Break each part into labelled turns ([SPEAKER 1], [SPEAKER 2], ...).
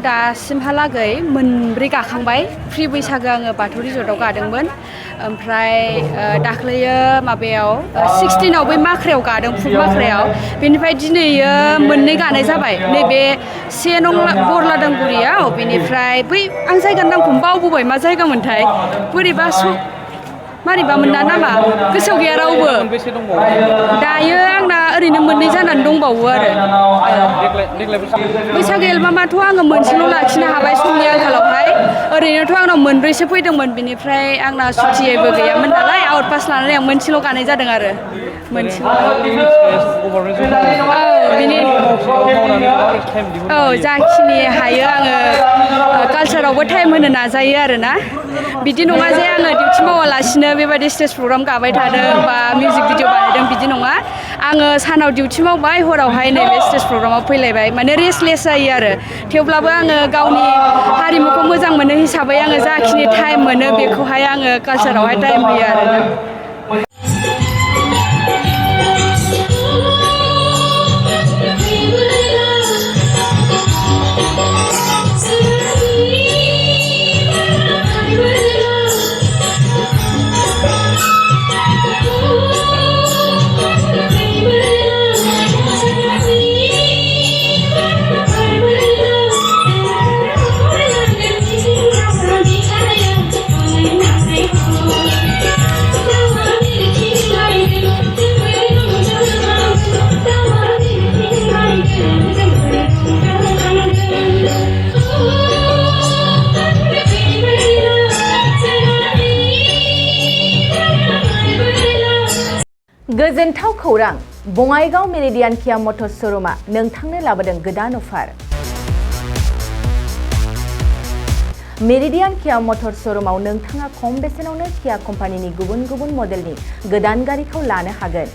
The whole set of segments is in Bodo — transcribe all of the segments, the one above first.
[SPEAKER 1] दासिमहालागै मोनब्रै गाखांबाय प्रि बैसागो आङो बाथौ रिजर्टआव गादोंमोन ओमफ्राय दाख्लैयो माबायाव 16आव बै माख्रायाव गादों फुट माख्रायाव बेनिफ्राय दिनैयो मोननै गानाय जाबाय नैबे 1 नं बरलादांगुरियाव बेनिफ्राय बै आं जायगानि नामखौनो बावबोबाय मा जायगामोनथाय बोरैबा मारैबामोन ना नामा गोसोआव गैया रावबो दायो आंना ओरैनो मोननै जानानै दंबावो आरो बैसागो एलबामाथ' आङो मोनसेल' लाखिनो हाबाय समनि आंखालावहाय ओरैनोथ' आंनाव मोनब्रैसो फैदोंमोन बिनिफ्राय आंना सुटिबो गैयामोन नालाय आउट पास लानानै आं मोनसेल' गानाय जादों आरो औ जाखिनि हायो आङो कालसारावबो टाइम होनो नाजायो आरोना बिदि नङा जे आङो डिउटि मावालासिनो बेबायदि स्टेज प्रग्राम गाबाय थादों बा मिउजिक भिडिअ बानायदों बिदि नङा आङो सानाव डिउटि मावबाय हरावहाय नैबे स्टेज प्रग्रामाव फैलायबाय माने रेस्टलेस जायो आरो थेवब्लाबो आङो गावनि हारिमुखौ मोजां मोनो हिसाबै आङो जाखिनि टाइम मोनो बेखौहाय आङो कालसारावहाय टाइम होयो आरोना
[SPEAKER 2] गोजोनथाव खौरां बङाइगाव मेरिडियान किया मटर्स श'रुमआ नोंथांनो लाबोदों गोदान अफार मेरिडियान किया मटर्स श'रुमआव नोंथाङा खम बेसेनावनो किया कम्पानिनि गुबुन गुबुन मडेलनि गोदान गारिखौ लानो हागोन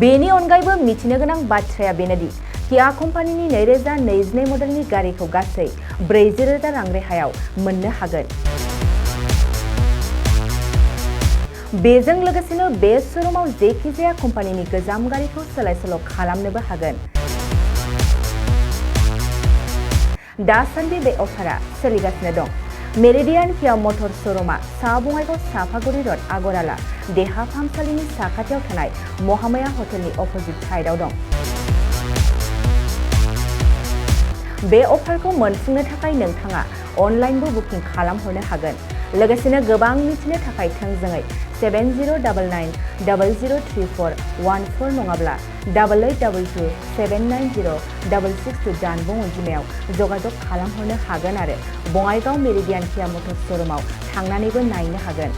[SPEAKER 2] बेनि अनगायैबो मिथिनो गोनां बाथ्राया बेनोदि किया कम्पानिनि 2022 मडेलनि गारिखौ गासै 40,000 रां रेहायाव मोननो हागोन बेजों लोगोसेनो बे श'रुमाव जेखिजाया कम्पानिनि गोजाम गारिखौ सोलाय-सोल' खालामनोबो हागोन दासान्दि बे अफारा सोलिगासिनो दं मेरिडियान किया मटर्स श'रुमआ सा बङाइगाव साफागुरि र'ड आगराला देहा फाहामसालिनि साखाथियाव थानाय महामाया हटेलनि अपोजिट साइडआव दं बे अफारखौ मोनफुंनो थाखाय नोंथाङा अनलाइनबो बुकिं खालामहरनो हागोन लोगोसेनो गोबां मिथिनो थाखाय थोंजोङै 7099003414 नङाब्ला 8822790662 जानबुं अनजिमायाव जगाजग खालामहरनो हागोन आरो बङाइगाव मेरिडियान किया मटर्स श'रुमआव थांनानैबो नायनो हागोन